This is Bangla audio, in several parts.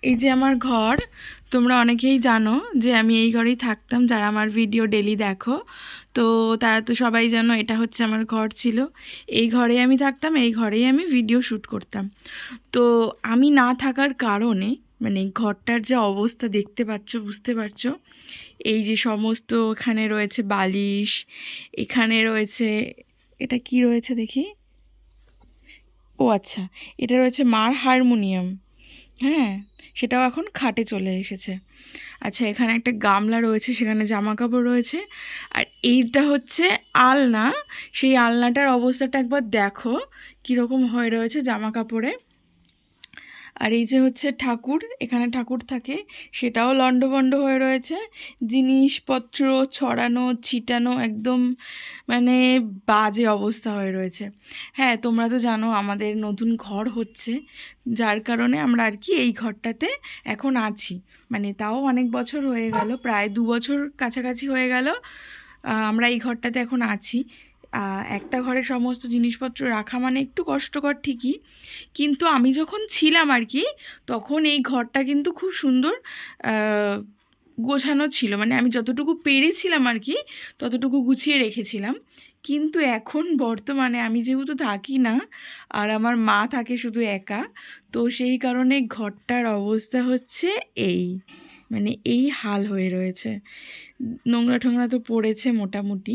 এই যে আমার ঘর, তোমরা অনেকেই জানো যে আমি এই ঘরেই থাকতাম। যারা আমার ভিডিও ডেলি দেখো তো তারা তো সবাই জানো এটা হচ্ছে আমার ঘর ছিল। এই ঘরেই আমি থাকতাম, এই ঘরেই আমি ভিডিও শ্যুট করতাম। তো আমি না থাকার কারণে মানে ঘরটার যে অবস্থা দেখতে পাচ্ছ, বুঝতে পারছো। এই যে সমস্ত এখানে রয়েছে বালিশ, এখানে রয়েছে, এটা কি রয়েছে দেখি, ও আচ্ছা, এটা রয়েছে মার হারমোনিয়াম। হ্যাঁ, সেটাও এখন খাটে চলে এসেছে। আচ্ছা, এখানে একটা গামলা রয়েছে, সেখানে জামা কাপড় রয়েছে। আর এইটা হচ্ছে আলনা। সেই আলনাটার অবস্থাটা একবার দেখো কীরকম হয়ে রয়েছে জামা কাপড়ে। আর এই যে হচ্ছে ঠাকুর, এখানে ঠাকুর থাকে, সেটাও লণ্ডভণ্ড হয়ে রয়েছে। জিনিসপত্র ছড়ানো ছিটানো, একদম মানে বাজে অবস্থা হয়ে রয়েছে। হ্যাঁ, তোমরা তো জানো আমাদের নতুন ঘর হচ্ছে, যার কারণে আমরা আর কি এই ঘরটাতে এখন আছি। মানে তাও অনেক বছর হয়ে গেল, প্রায় 2 বছর কাছাকাছি হয়ে গেল আমরা এই ঘরটাতে এখন আছি। একটা ঘরে সমস্ত জিনিসপত্র রাখা মানে একটু কষ্টকর ঠিকই, কিন্তু আমি যখন ছিলাম আর কি তখন এই ঘরটা কিন্তু খুব সুন্দর গোছানো ছিল। মানে আমি যতটুকু পেরেছিলাম আর কি ততটুকু গুছিয়ে রেখেছিলাম। কিন্তু এখন বর্তমানে আমি যেহেতু থাকি না, আর আমার মা থাকে শুধু একা, তো সেই কারণে ঘরটার অবস্থা হচ্ছে এই, মানে এই হাল হয়ে রয়েছে। নোংরা টোংরা তো পড়েছে মোটামুটি,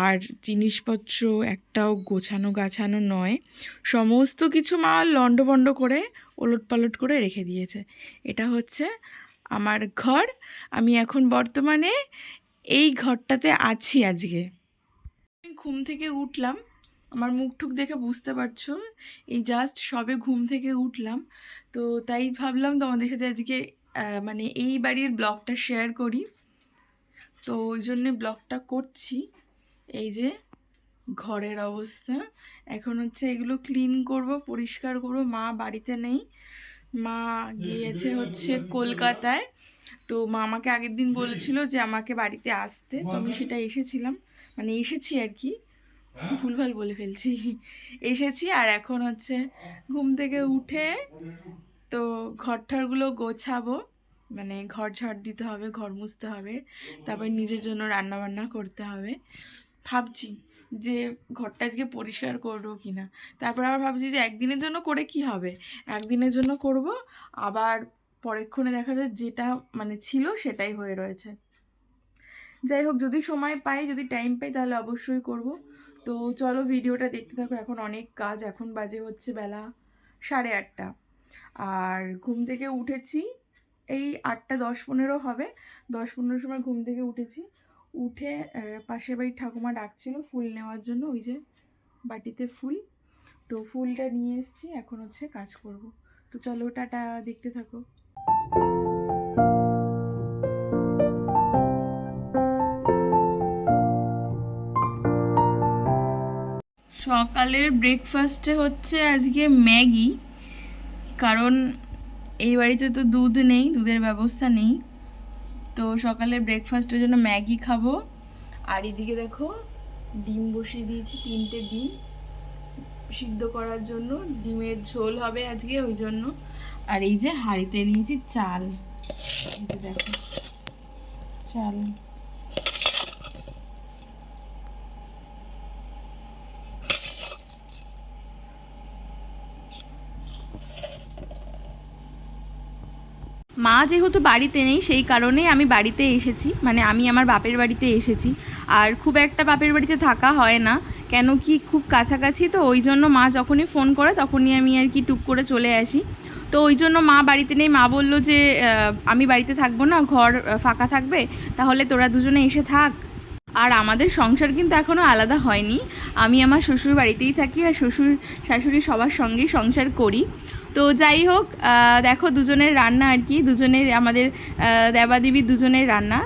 আর জিনিসপত্র একটাও গোছানো গাছানো নয়। সমস্ত কিছু মা লণ্ডভণ্ড করে ওলটপালট করে রেখে দিয়েছে। এটা হচ্ছে আমার ঘর। আমি এখন বর্তমানে এই ঘরটাতে আছি আজকে। আমি ঘুম থেকে উঠলাম, আমার মুখ টুক দেখে বুঝতে পারছো, এই জাস্ট সবে ঘুম থেকে উঠলাম। তো তাই ভাবলাম তোমাদের সাথে আজকে মানে এই বাড়ির ব্লগটা শেয়ার করি। তো ওই জন্যে ব্লগটা করছি। এই যে ঘরের অবস্থা, এখন হচ্ছে এগুলো ক্লিন করব, পরিষ্কার করব। মা বাড়িতে নেই, মা গিয়েছে হচ্ছে কলকাতায়। তো মা আমাকে আগের দিন বলেছিল যে আমাকে বাড়িতে আসতে, তো আমি সেটা এসেছিলাম, মানে এসেছি আর কি, ভুলভাল বলে ফেলছি, এসেছি। আর এখন হচ্ছে ঘুম থেকে উঠে তো ঘরটারগুলো গোছাবো, মানে ঘর ঝাড় দিতে হবে, ঘর মুছতে হবে, তারপর নিজের জন্য রান্না বান্না করতে হবে। ভাবছি যে ঘরটা আজকে পরিষ্কার করবো কি না, তারপর আবার ভাবছি যে একদিনের জন্য করে কি হবে, একদিনের জন্য করব, আবার পরেক্ষণে দেখা যায় যেটা মানে ছিল সেটাই হয়ে রয়েছে। যাই হোক, যদি সময় পাই, যদি টাইম পাই তাহলে অবশ্যই করব। তো চলো ভিডিওটা দেখতে থাকো। এখন অনেক কাজ, এখন বাজে হচ্ছে বেলা 8:30, আর ঘুম থেকে উঠেছি এই 8:10-15 হবে। 10-15 সময় ঘুম থেকে উঠেছি, উঠে পাশের বাড়ির ঠাকুমা ডাকছিল ফুল নেওয়ার জন্য, ওই যে বাটিতে ফুল, তো ফুলটা নিয়ে এসেছি, এখন হচ্ছে কাজ করব। তো চলো, টাটা, দেখতে থাকো। সকালের ব্রেকফাস্টে হচ্ছে আজকে ম্যাগি, কারণ এই বাড়িতে তো দুধ নেই, দুধের ব্যবস্থা নেই। তো সকালের ব্রেকফাস্টের জন্য ম্যাগি খাবো। আর এদিকে দেখো ডিম বসিয়ে দিয়েছি, 3টে ডিম সিদ্ধ করার জন্য, ডিমের ঝোল হবে আজকে ওই জন্য। আর এই যে হাঁড়িতে নিয়েছি চাল, এই যে দেখো চাল। মা যেহেতু বাড়িতে নেই সেই কারণেই আমি বাড়িতে এসেছি, মানে আমি আমার বাপের বাড়িতে এসেছি। আর খুব একটা বাপের বাড়িতে থাকা হয় না, কেন কি খুব কাছাকাছি, তো ওই জন্য মা যখনই ফোন করে তখনই আমি আর কি টুক করে চলে আসি। তো ওই জন্য মা বাড়িতে নেই, মা বললো যে আমি বাড়িতে থাকবো না, ঘর ফাঁকা থাকবে, তাহলে তোরা দুজনে এসে থাক। আর আমাদের সংসার কিন্তু এখনও আলাদা হয়নি, আমি আমার শ্বশুর বাড়িতেই থাকি, আর শ্বশুর শাশুড়ি সবার সঙ্গেই সংসার করি। তো যাই হোক, দেখো দুজনের রান্না আর কি, দুজনের আমাদের দেবাদেবী দুজনের রান্না।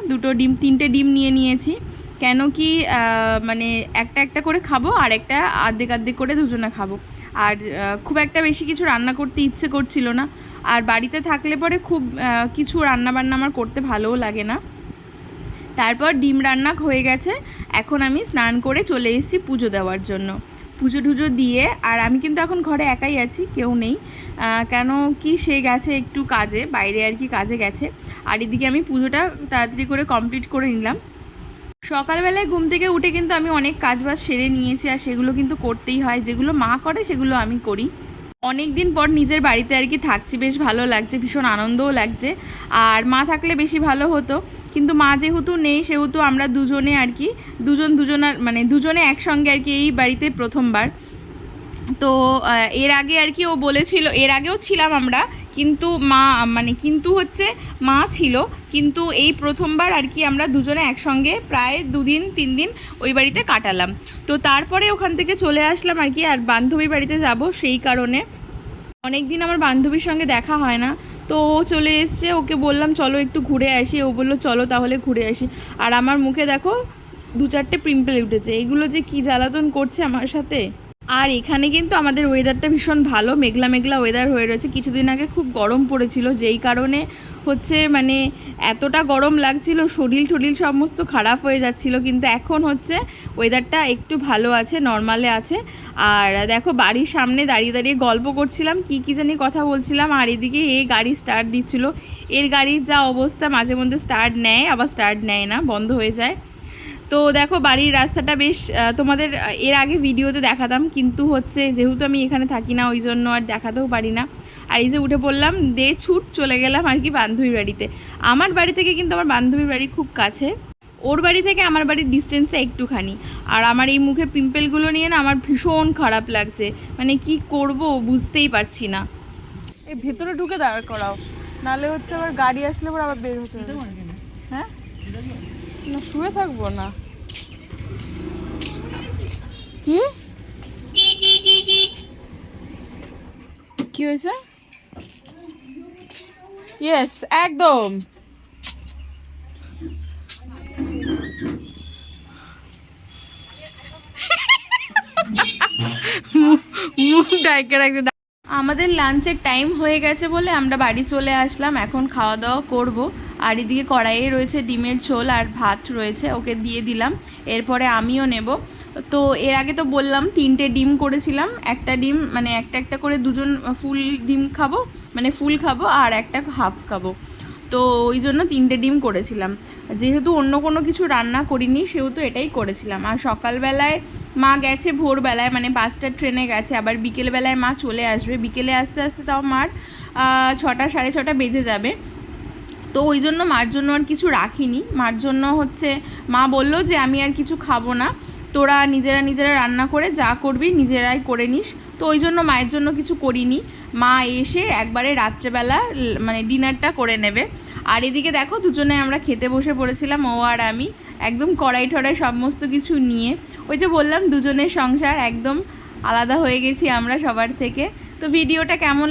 3টে ডিম নিয়ে নিয়েছি, কেন কি মানে একটা একটা করে খাবো, আর একটা আর্ধেক আর্ধেক করে দুজনে খাবো। আর খুব একটা বেশি কিছু রান্না করতে ইচ্ছে করছিল না, আর বাড়িতে থাকলে পরে খুব কিছু রান্না বান্না আমার করতে ভালোও লাগে না। তারপর ডিম রান্না হয়ে গেছে, এখন আমি স্নান করে চলে এসেছি পুজো দেওয়ার জন্য। পুজো টুজো দিয়ে। আর আমি কিন্তু এখন ঘরে একাই আছি, কেউ নেই, কেন কি সে গেছে একটু কাজে, বাইরে আর কি কাজে গেছে। আর এদিকে আমি পুজোটা তাড়াতাড়ি করে কমপ্লিট করে নিলাম। সকালবেলায় ঘুম থেকে উঠে কিন্তু আমি অনেক কাজবাজ সেরে নিয়েছি, আর সেগুলো কিন্তু করতেই হয়, যেগুলো মা করে সেগুলো আমি করি। অনেক দিন পর নিজের বাড়িতে আর কি থাকছি, বেশ ভালো লাগছে, ভীষণ আনন্দও লাগছে। আর মা থাকলে বেশি ভালো হতো, কিন্তু মা যেহেতু নেই সেহেতু আমরা দুজনে আর কি দুজনে একসঙ্গে আর কি এই বাড়িতে প্রথমবার। তো এর আগে আর কি ও বলেছিল, এর আগেও ছিলাম আমরা, কিন্তু মা ছিল, কিন্তু এই প্রথমবার আর কি আমরা দুজনে একসঙ্গে প্রায় 2-3 দিন ওই বাড়িতে কাটালাম। তো তারপরে ওখান থেকে চলে আসলাম আর কি, আর বান্ধবীর বাড়িতে যাব, সেই কারণে অনেক দিন আমার বান্ধবীর সঙ্গে দেখা হয় না। তো ও চলে এসছে, ওকে বললাম চলো একটু ঘুরে আসি, ও বললো চলো তাহলে ঘুরে আসি। আর আমার মুখে দেখো 2-4টে পিম্পল উঠেছে, এগুলো যে কি জ্বালাতন করছে আমার সাথে। আর এখানে কিন্তু আমাদের ওয়েদারটা ভীষণ ভালো, মেঘলা মেঘলা ওয়েদার হয়ে রয়েছে। কিছুদিন আগে খুব গরম পড়েছিল, যেই কারণে হচ্ছে এতটা গরম লাগছিল, শরীর সমস্ত খারাপ হয়ে যাচ্ছিল, কিন্তু এখন হচ্ছে ওয়েদারটা একটু ভালো আছে, নর্মালে আছে। আর দেখো বাড়ির সামনে দাঁড়িয়ে দাঁড়িয়ে গল্প করছিলাম, কি জানি কথা বলছিলাম, আর এদিকে এই গাড়ি স্টার্ট দিচ্ছিল। এর গাড়ির যা অবস্থা, মাঝে মধ্যে স্টার্ট নেয় আবার স্টার্ট নেয় না, বন্ধ হয়ে যায়। তো দেখো বাড়ির রাস্তাটা বেশ, তোমাদের এর আগে ভিডিওতে দেখাতাম, কিন্তু হচ্ছে যেহেতু আমি এখানে থাকি না ওই জন্য আর দেখাতেও পারি না। আর এই যে উঠে পড়লাম, ছুট চলে গেলাম আর কি বান্ধবীর বাড়িতে। আমার বাড়ি থেকে কিন্তু আমার বান্ধবীর বাড়ি খুব কাছে, ওর বাড়ি থেকে আমার বাড়ির ডিস্টেন্সটা একটুখানি। আর আমার এই মুখে পিম্পলগুলো নিয়ে না আমার ভীষণ খারাপ লাগছে, কি করব বুঝতেই পারছি না। এই ভেতরে ঢুকে দাঁড় করাও, নাহলে হচ্ছে আবার গাড়ি আসলে পর আবার বের হতে হবে। হ্যাঁ না, শুয়ে থাকবো না। কি কি হয়েছে? ইয়েস, একদম। মুখ ডাইকে রাখতে। আমাদের লাঞ্চের টাইম হয়ে গেছে বলে আমরা বাড়ি চলে আসলাম, এখন খাওয়া দাওয়া করব। আর এদিকে কড়াইয়ে রয়েছে ডিমের ঝোল আর ভাত রয়েছে, ওকে দিয়ে দিলাম, এরপরে আমিও নেব। তো এর আগে তো বললাম 3টে ডিম করেছিলাম, একটা ডিম একটা করে দুজন ফুল ডিম খাবো, ফুল খাবো, আর একটা হাফ খাবো। তো ওই জন্য 3টে ডিম করেছিলাম, যেহেতু অন্য কোনো কিছু রান্না করিনি সেহেতু এটাই করেছিলাম। আর সকালবেলায় মা গেছে ভোরবেলায়, 5টার ট্রেনে গেছে, আবার বিকেলবেলায় মা চলে আসবে, বিকেলে আস্তে আস্তে তাও মার 6টা 6:30 বেজে যাবে। তো ওই জন্য মার জন্য আর কিছু রাখিনি, মার জন্য হচ্ছে মা বললো যে আমি আর কিছু খাবো না, তোরা নিজেরা রান্না করে যা করবি নিজেরাই করে নিস। তো ওই জন্য মায়ের জন্য কিছু করিনি, মা এসে একবারে রাত্রেবেলা ডিনারটা করে নেবে। আর এদিকে দেখো দুজনে আমরা খেতে বসে পড়েছিলাম, ও আর আমি, একদম কড়াই টড়াই সমস্ত কিছু নিয়ে। ওই যে বললাম দুজনের সংসার একদম আলাদা হয়ে গেছি আমরা সবার থেকে। তো ভিডিওটা কেমন